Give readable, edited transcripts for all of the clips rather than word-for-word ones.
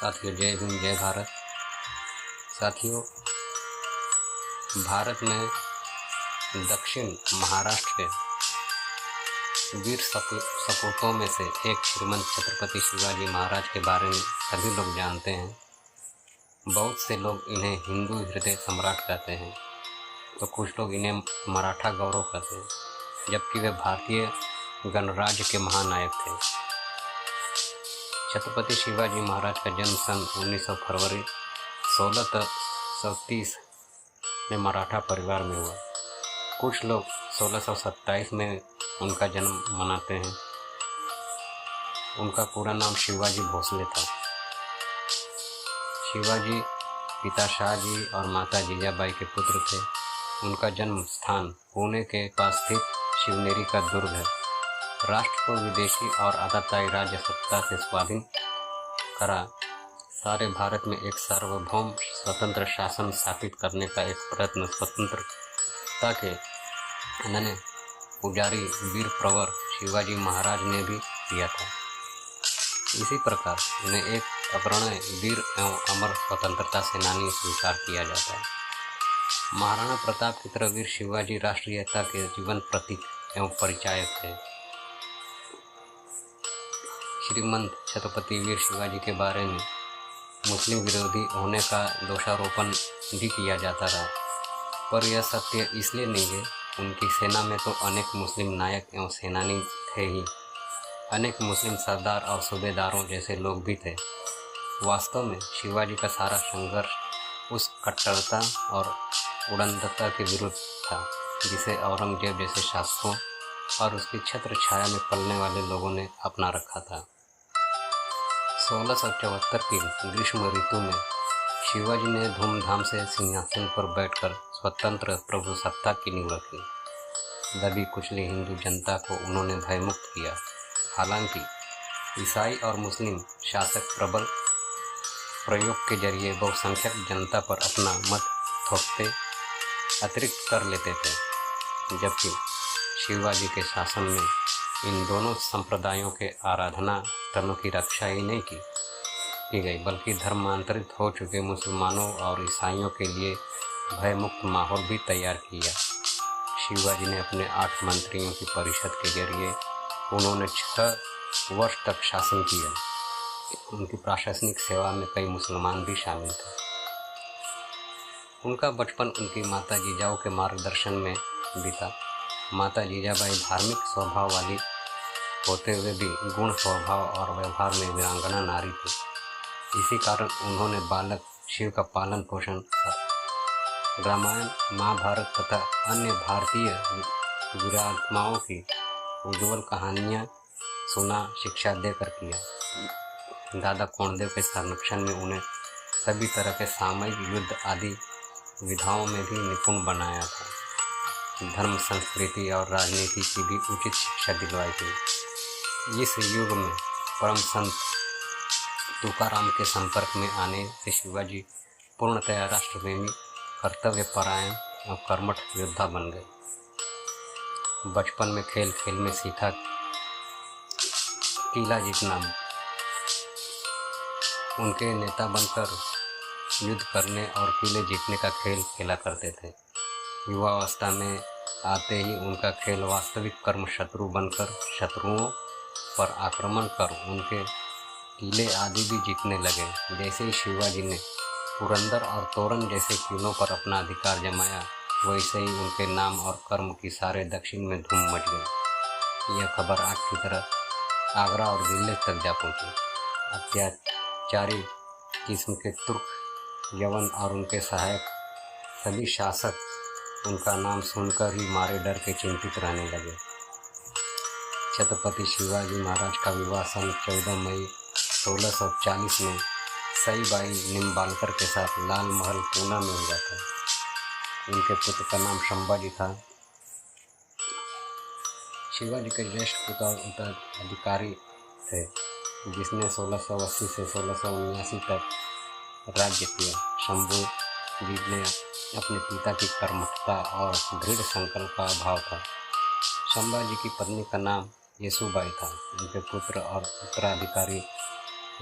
साथियों, जय हिंद, जय भारत। साथियों, भारत में दक्षिण महाराष्ट्र के वीर सपूतों में से एक श्रीमंत छत्रपति शिवाजी महाराज के बारे में सभी लोग जानते हैं। बहुत से लोग इन्हें हिंदू हृदय सम्राट कहते हैं, तो कुछ लोग इन्हें मराठा गौरव कहते हैं, जबकि वे भारतीय गणराज्य के महानायक थे। छत्रपति शिवाजी महाराज का जन्म सन 19 फरवरी 1630 में मराठा परिवार में हुआ। कुछ लोग 1627 में उनका जन्म मनाते हैं। उनका पूरा नाम शिवाजी भोसले था। शिवाजी पिता शाहजी और माता जीजाबाई के पुत्र थे। उनका जन्म स्थान पुणे के पास स्थित शिवनेरी का दुर्ग है। राष्ट्र को विदेशी और आताताई राज्य सत्ता से स्वाधीन करा सारे भारत में एक सार्वभौम स्वतंत्र शासन स्थापित करने का एक प्रयत्न स्वतंत्रता के अनन्य पुजारी वीर प्रवर शिवाजी महाराज ने भी किया था। इसी प्रकार उन्हें एक अग्रणी वीर एवं अमर स्वतंत्रता सेनानी स्वीकार किया जाता है। महाराणा प्रताप की तरह वीर शिवाजी राष्ट्रीयता के जीवन प्रतीक एवं परिचायक थे। श्रीमंत छत्रपति वीर शिवाजी के बारे में मुस्लिम विरोधी होने का दोषारोपण भी किया जाता रहा, पर यह सत्य इसलिए नहीं है। उनकी सेना में तो अनेक मुस्लिम नायक एवं सेनानी थे ही, अनेक मुस्लिम सरदार और सूबेदारों जैसे लोग भी थे। वास्तव में शिवाजी का सारा संघर्ष उस कट्टरता और उड़नदत्ता के विरुद्ध था जिसे औरंगजेब जैसे शासकों और उसकी छत्र छाया में पलने वाले लोगों ने अपना रखा था। 1674 की ग्रीष्म ऋतु में शिवाजी ने धूमधाम से सिंहासन पर बैठकर स्वतंत्र प्रभुसत्ता की नींव रखी। दबी कुचली हिंदू जनता को उन्होंने भयमुक्त किया। हालांकि ईसाई और मुस्लिम शासक प्रबल प्रयोग के जरिए बहुसंख्यक जनता पर अपना मत थोपते अतिरिक्त कर लेते थे, जबकि शिवाजी के शासन में इन दोनों संप्रदायों के आराधना स्थलों की रक्षा ही नहीं की गई, बल्कि धर्मांतरित हो चुके मुसलमानों और ईसाइयों के लिए भयमुक्त माहौल भी तैयार किया। शिवाजी ने अपने 8 मंत्रियों की परिषद के जरिए उन्होंने 6 वर्ष तक शासन किया। उनकी प्रशासनिक सेवा में कई मुसलमान भी शामिल थे। उनका बचपन उनकी माता जीजाऊ के मार्गदर्शन में बीता। माता जीजाबाई धार्मिक स्वभाव वाली होते हुए भी गुण स्वभाव और व्यवहार में वीरांगना नारी थी। इसी कारण उन्होंने बालक शिव का पालन पोषण रामायण, महाभारत तथा अन्य भारतीय वीरात्माओं की उज्ज्वल कहानियाँ सुना शिक्षा देकर किया। दादा कोंडदेव के संरक्षण में उन्हें सभी तरह के सामयिक युद्ध आदि विधाओं में भी निपुण बनाया था। धर्म, संस्कृति और राजनीति की भी उचित शिक्षा दिलवाई थी। इस युग में परम संत तुकाराम के संपर्क में आने से शिवाजी पूर्णतया राष्ट्रप्रेमी, कर्तव्यपरायण और कर्मठ योद्धा बन गए। बचपन में खेल खेल में सीखा किला जीतना। उनके नेता बनकर युद्ध करने और किले जीतने का खेल खेला करते थे। युवावस्था में आते ही उनका खेल वास्तविक कर्म शत्रु बनकर शत्रुओं पर आक्रमण कर उनके किले आदि भी जीतने लगे। जैसे ही शिवाजी ने पुरंदर और तोरण जैसे किलों पर अपना अधिकार जमाया, वैसे ही उनके नाम और कर्म की सारे दक्षिण में धूम मच गई। यह खबर आग की तरह आगरा और दिल्ली तक जा पहुंची। अत्याचारी किस्म के तुर्क यवन और उनके सहायक सभी शासक उनका नाम सुनकर ही मारे डर के चिंतित रहने लगे। छत्रपति शिवाजी महाराज का विवाह सन 14 मई 1640 में सईबाई निम्बालकर के साथ लाल महल पूना में हुआ था। उनके पुत्र का नाम संभाजी था। शिवाजी के ज्येष्ठ पुत्र उत्तराधिकारी थे, जिसने 1680 से 1679 तक राज्य किया। शंभू जी ने अपने पिता की कर्मठता और दृढ़ संकल्प का अभाव था। संभाजी की पत्नी का नाम येसुबाई था। उनके पुत्र और उत्तराधिकारी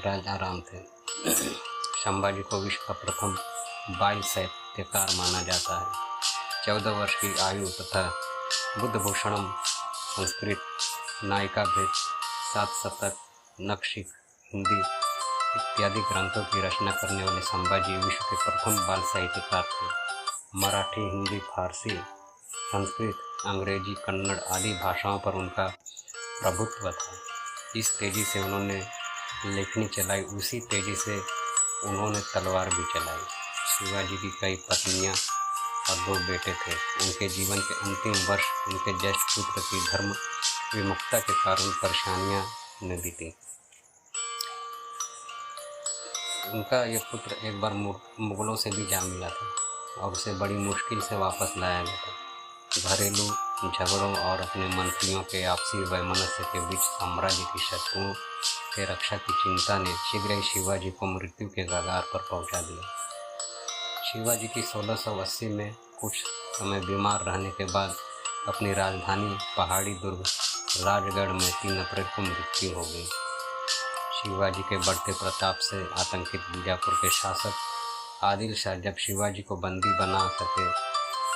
राजाराम थे। संभाजी को विश्व का प्रथम बाल साहित्यकार माना जाता है। 14 वर्ष की आयु तथा बुद्धभूषणम, संस्कृत, नायिका भेद, 7 शतक, नखशिख, हिंदी इत्यादि ग्रंथों की रचना करने वाले संभाजी विश्व के प्रथम बाल साहित्यकार थे। मराठी, हिंदी, फारसी, संस्कृत, अंग्रेजी, कन्नड़ आदि भाषाओं पर उनका प्रभुत्व था। इस तेजी से उन्होंने लेखनी चलाई, उसी तेजी से उन्होंने तलवार भी चलाई। शिवाजी की कई पत्नियां और 2 बेटे थे। उनके जीवन के अंतिम वर्ष उनके ज्येष्ठ पुत्र की धर्म विमुखता के कारण परेशानियां में बीती। उनका यह पुत्र एक बार मुगलों से भी जा मिला था और उसे बड़ी मुश्किल से वापस लाया गया था। घरेलू झगड़ों और अपने मंत्रियों के आपसी वैमनस्य के बीच साम्राज्य की शत्रुओं से रक्षा की चिंता ने शीघ्र ही शिवाजी को मृत्यु के कगार पर पहुंचा दिया। शिवाजी की 1680 में कुछ समय बीमार रहने के बाद अपनी राजधानी पहाड़ी दुर्ग राजगढ़ में 3 अप्रैल को मृत्यु हो गई। शिवाजी के बढ़ते प्रताप से आतंकित बीजापुर के शासक आदिल शाह जब शिवाजी को बंदी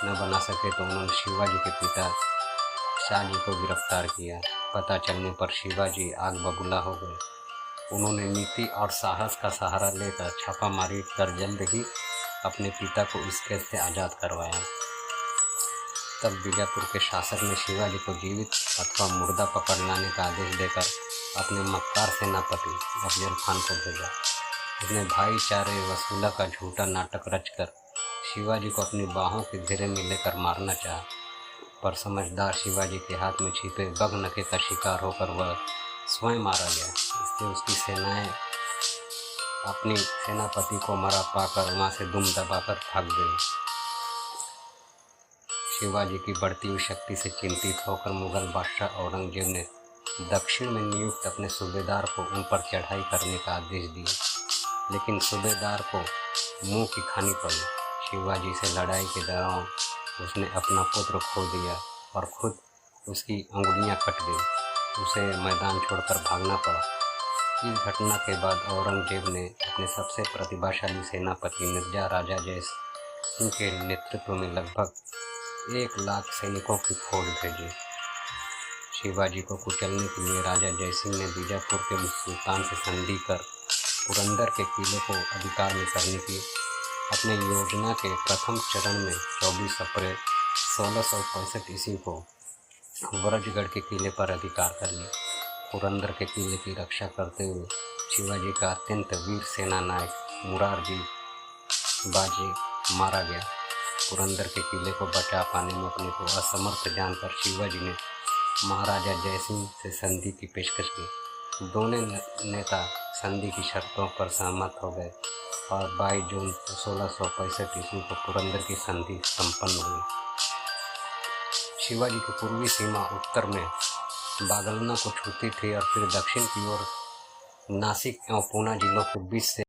न बना सके तो उन्होंने शिवाजी के पिता शाहजी को गिरफ्तार किया। पता चलने पर शिवाजी आग बबूला हो गए। उन्होंने नीति और साहस का सहारा लेकर छापामारी कर जल्द ही अपने पिता को इस कैद से आज़ाद करवाया। तब बीजापुर के शासक ने शिवाजी को जीवित अथवा मुर्दा पकड़ लाने का आदेश देकर अपने मक्कार सेनापति अफजल खान को भेजा। उसने भाईचारे वसूला का झूठा नाटक रचकर शिवाजी को अपनी बाहों के घेरे में लेकर मारना चाहा, पर समझदार शिवाजी के हाथ में छिपे बगनके का शिकार होकर वह स्वयं मारा गया। इससे उसकी सेनाएं अपनी सेनापति को मरा पाकर वहां से दुम दबाकर भाग गई। शिवाजी की बढ़ती हुई शक्ति से चिंतित होकर मुगल बादशाह औरंगजेब ने दक्षिण में नियुक्त अपने सूबेदार को उन पर चढ़ाई करने का आदेश दिया, लेकिन सूबेदार को मुंह की खानी पड़ी। शिवाजी से लड़ाई के दौरान उसने अपना पुत्र खो दिया और खुद उसकी अंगुलियां कट गई। उसे मैदान छोड़कर भागना पड़ा। इस घटना के बाद औरंगजेब ने अपने सबसे प्रतिभाशाली सेनापति मिर्जा राजा जय सिंह के नेतृत्व में लगभग 1 लाख सैनिकों की फौज भेजी। शिवाजी को कुचलने के लिए राजा जय सिंह ने बीजापुर के सुल्तान से संधि कर पुरंदर के किले को अधिकार में करने की अपने योजना के प्रथम चरण में 24 अप्रैल 1665 ईस्वी को वरजगढ़ के किले पर अधिकार कर लिया। पुरंदर के किले की रक्षा करते हुए शिवाजी का अत्यंत वीर सेना नायक मुरारजी बाजी मारा गया। पुरंदर के किले को बचा पाने में अपने को असमर्थ जानकर शिवाजी ने महाराजा जयसिंह से संधि की पेशकश की। दोनों नेता संधि की शर्तों पर सहमत हो गए और 22 जून 1665 ईस्वी को पुरंदर की संधि संपन्न हुई। शिवाजी की पूर्वी सीमा उत्तर में बागलना को छूती थी और फिर दक्षिण की ओर नासिक एवं पूना जिलों के बीच से